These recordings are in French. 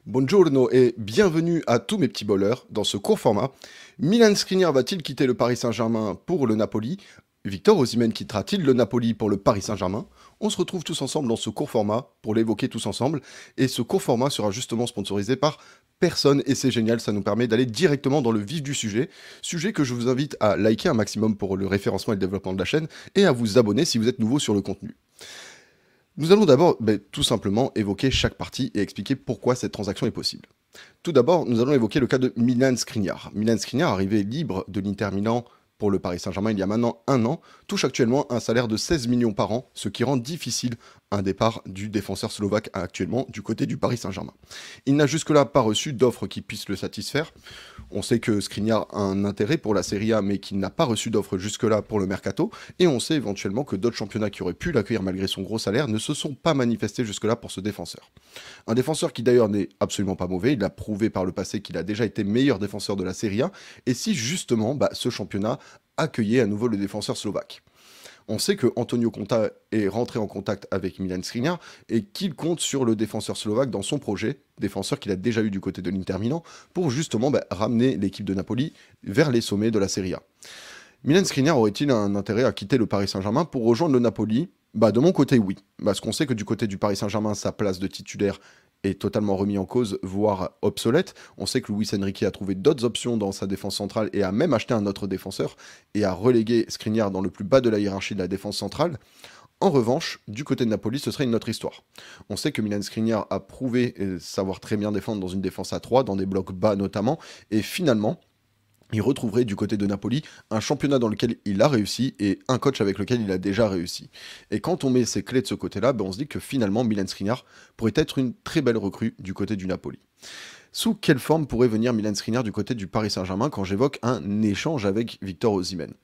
Buongiorno et bienvenue à tous mes petits bowlers dans ce court format. Milan Skriniar va-t-il quitter le Paris Saint-Germain pour le Napoli? Victor Osimhen quittera-t-il le Napoli pour le Paris Saint-Germain? On se retrouve tous ensemble dans ce court format pour l'évoquer tous ensemble. Et ce court format sera justement sponsorisé par personne et c'est génial, ça nous permet d'aller directement dans le vif du sujet. Sujet que je vous invite à liker un maximum pour le référencement et le développement de la chaîne et à vous abonner si vous êtes nouveau sur le contenu. Nous allons d'abord tout simplement évoquer chaque partie et expliquer pourquoi cette transaction est possible. Tout d'abord, nous allons évoquer le cas de Milan Skriniar. Milan Skriniar, arrivé libre de l'Inter Milan pour le Paris Saint-Germain il y a maintenant un an, touche actuellement un salaire de 16 millions par an, ce qui rend difficile un départ du défenseur slovaque actuellement du côté du Paris Saint-Germain. Il n'a jusque-là pas reçu d'offre qui puisse le satisfaire. On sait que Skriniar a un intérêt pour la Serie A, mais qu'il n'a pas reçu d'offre jusque-là pour le mercato. Et on sait éventuellement que d'autres championnats qui auraient pu l'accueillir malgré son gros salaire ne se sont pas manifestés jusque-là pour ce défenseur. Un défenseur qui d'ailleurs n'est absolument pas mauvais. Il a prouvé par le passé qu'il a déjà été meilleur défenseur de la Serie A. Et si justement ce championnat accueillait à nouveau le défenseur slovaque. On sait que Antonio Conta est rentré en contact avec Milan Skriniar et qu'il compte sur le défenseur slovaque dans son projet, défenseur qu'il a déjà eu du côté de l'Inter Milan, pour justement ramener l'équipe de Napoli vers les sommets de la Serie A. Milan Skriniar aurait-il un intérêt à quitter le Paris Saint-Germain pour rejoindre le Napoli? De mon côté, oui. Parce qu'on sait que du côté du Paris Saint-Germain, sa place de titulaire est totalement remis en cause, voire obsolète. On sait que Luis Enrique a trouvé d'autres options dans sa défense centrale et a même acheté un autre défenseur et a relégué Skriniar dans le plus bas de la hiérarchie de la défense centrale. En revanche, du côté de Napoli, ce serait une autre histoire. On sait que Milan Skriniar a prouvé savoir très bien défendre dans une défense à 3, dans des blocs bas notamment, et finalement, il retrouverait du côté de Napoli un championnat dans lequel il a réussi et un coach avec lequel il a déjà réussi. Et quand on met ses clés de ce côté-là, on se dit que finalement Milan Skriniar pourrait être une très belle recrue du côté du Napoli. Sous quelle forme pourrait venir Milan Skriniar du côté du Paris Saint-Germain quand j'évoque un échange avec Victor Osimhen?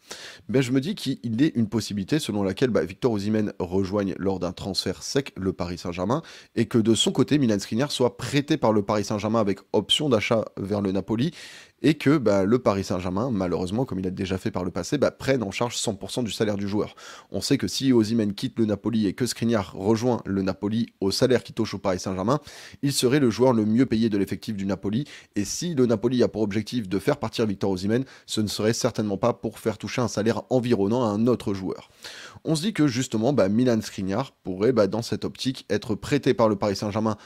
Je me dis qu'il est une possibilité selon laquelle Victor Osimhen rejoigne lors d'un transfert sec le Paris Saint-Germain et que de son côté Milan Skriniar soit prêté par le Paris Saint-Germain avec option d'achat vers le Napoli et que le Paris Saint-Germain, malheureusement, comme il a déjà fait par le passé, prenne en charge 100% du salaire du joueur. On sait que si Osimhen quitte le Napoli et que Skriniar rejoint le Napoli au salaire qui touche au Paris Saint-Germain, il serait le joueur le mieux payé de l'effectif du Napoli. Et si le Napoli a pour objectif de faire partir Victor Osimhen, ce ne serait certainement pas pour faire toucher un salaire environnant à un autre joueur. On se dit que justement, Milan Skriniar pourrait, dans cette optique, être prêté par le Paris Saint-Germain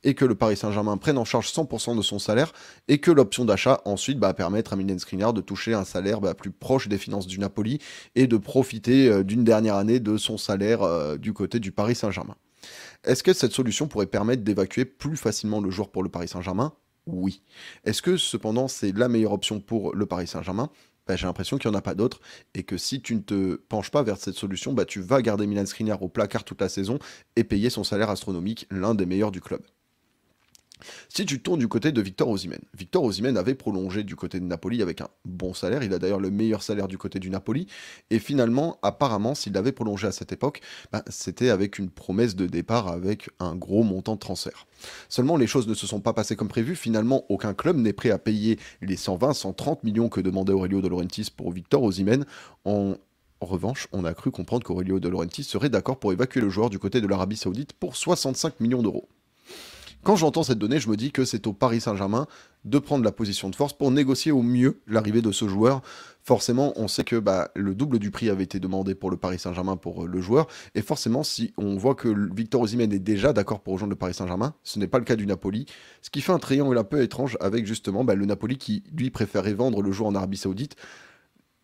et que le Paris Saint-Germain prenne en charge 100% de son salaire, et que l'option d'achat ensuite permettre à Milan Skriniar de toucher un salaire plus proche des finances du Napoli, et de profiter d'une dernière année de son salaire du côté du Paris Saint-Germain. Est-ce que cette solution pourrait permettre d'évacuer plus facilement le joueur pour le Paris Saint-Germain? Oui. Est-ce que cependant c'est la meilleure option pour le Paris Saint-Germain? J'ai l'impression qu'il n'y en a pas d'autre, et que si tu ne te penches pas vers cette solution, tu vas garder Milan Skriniar au placard toute la saison et payer son salaire astronomique, l'un des meilleurs du club. Si tu tournes du côté de Victor Osimhen avait prolongé du côté de Napoli avec un bon salaire, il a d'ailleurs le meilleur salaire du côté du Napoli, et finalement, apparemment, s'il avait prolongé à cette époque, c'était avec une promesse de départ avec un gros montant de transfert. Seulement, les choses ne se sont pas passées comme prévu, finalement, aucun club n'est prêt à payer les 120-130 millions que demandait Aurelio De Laurentiis pour Victor Osimhen. En revanche, on a cru comprendre qu'Aurelio De Laurentiis serait d'accord pour évacuer le joueur du côté de l'Arabie Saoudite pour 65 millions d'euros. Quand j'entends cette donnée, je me dis que c'est au Paris Saint-Germain de prendre la position de force pour négocier au mieux l'arrivée de ce joueur. Forcément, on sait que le double du prix avait été demandé pour le Paris Saint-Germain pour le joueur. Et forcément, si on voit que Victor Osimhen est déjà d'accord pour rejoindre le Paris Saint-Germain, ce n'est pas le cas du Napoli. Ce qui fait un triangle un peu étrange avec justement le Napoli qui, lui, préférait vendre le joueur en Arabie Saoudite,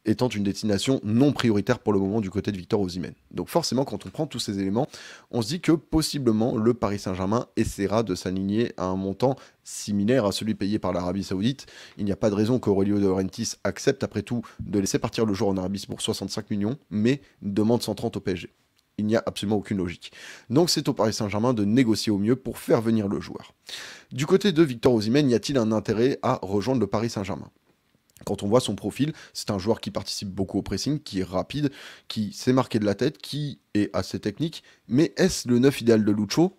étant une destination non prioritaire pour le moment du côté de Victor Osimhen. Donc forcément, quand on prend tous ces éléments, on se dit que possiblement le Paris Saint-Germain essaiera de s'aligner à un montant similaire à celui payé par l'Arabie Saoudite. Il n'y a pas de raison qu'Aurelio De Laurentiis accepte après tout de laisser partir le joueur en Arabie pour 65 millions, mais demande 130 au PSG. Il n'y a absolument aucune logique. Donc c'est au Paris Saint-Germain de négocier au mieux pour faire venir le joueur. Du côté de Victor Osimhen, y a-t-il un intérêt à rejoindre le Paris Saint-Germain? Quand on voit son profil, c'est un joueur qui participe beaucoup au pressing, qui est rapide, qui sait marquer de la tête, qui est assez technique. Mais est-ce le 9 idéal de Lucho?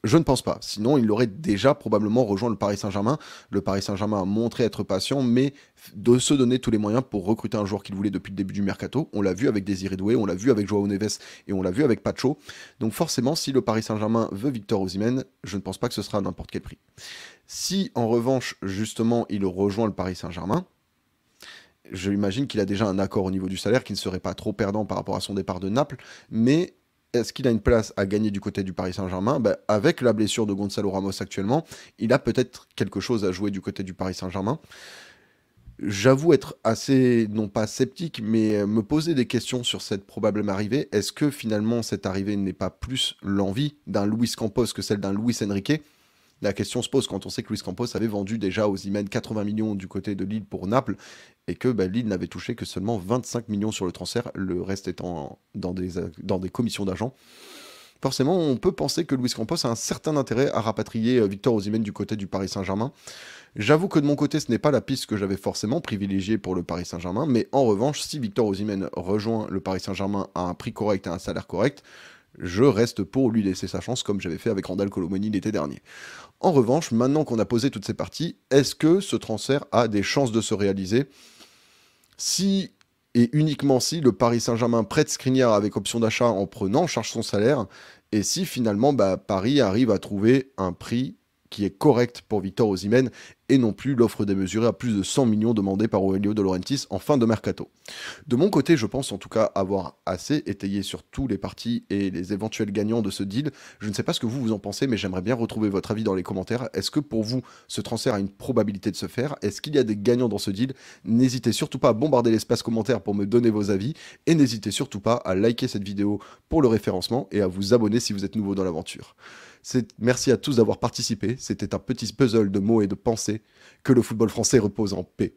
Je ne pense pas. Sinon, il aurait déjà probablement rejoint le Paris Saint-Germain. Le Paris Saint-Germain a montré être patient, mais de se donner tous les moyens pour recruter un joueur qu'il voulait depuis le début du mercato. On l'a vu avec Désiré Doué, on l'a vu avec Joao Neves et on l'a vu avec Pacho. Donc forcément, si le Paris Saint-Germain veut Victor Osimhen, je ne pense pas que ce sera à n'importe quel prix. Si en revanche, justement, il rejoint le Paris Saint-Germain, je imagine qu'il a déjà un accord au niveau du salaire qui ne serait pas trop perdant par rapport à son départ de Naples, mais est-ce qu'il a une place à gagner du côté du Paris Saint-Germain? Avec la blessure de Gonzalo Ramos actuellement, il a peut-être quelque chose à jouer du côté du Paris Saint-Germain. J'avoue être assez, non pas sceptique, mais me poser des questions sur cette probable arrivée. Est-ce que finalement cette arrivée n'est pas plus l'envie d'un Luis Campos que celle d'un Luis Enrique? La question se pose quand on sait que Luis Campos avait vendu déjà aux Osimhen 80 millions du côté de Lille pour Naples et que Lille n'avait touché que seulement 25 millions sur le transfert, le reste étant dans des commissions d'agents. Forcément, on peut penser que Luis Campos a un certain intérêt à rapatrier Victor Osimhen du côté du Paris Saint-Germain. J'avoue que de mon côté, ce n'est pas la piste que j'avais forcément privilégiée pour le Paris Saint-Germain, mais en revanche, si Victor Osimhen rejoint le Paris Saint-Germain à un prix correct et à un salaire correct, je reste pour lui laisser sa chance comme j'avais fait avec Randal Colomoni l'été dernier. En revanche, maintenant qu'on a posé toutes ces parties, est-ce que ce transfert a des chances de se réaliser? Si et uniquement si le Paris Saint-Germain prête Skriniar avec option d'achat en prenant en charge son salaire, et si finalement Paris arrive à trouver un prix qui est correct pour Victor Osimhen et non plus l'offre démesurée à plus de 100 millions demandée par Aurelio De Laurentiis en fin de mercato. De mon côté, je pense en tout cas avoir assez étayé sur tous les partis et les éventuels gagnants de ce deal. Je ne sais pas ce que vous en pensez, mais j'aimerais bien retrouver votre avis dans les commentaires. Est-ce que pour vous, ce transfert a une probabilité de se faire? Est-ce qu'il y a des gagnants dans ce deal? N'hésitez surtout pas à bombarder l'espace commentaire pour me donner vos avis et n'hésitez surtout pas à liker cette vidéo pour le référencement et à vous abonner si vous êtes nouveau dans l'aventure. Merci à tous d'avoir participé, c'était un petit puzzle de mots et de pensées. Que le football français repose en paix.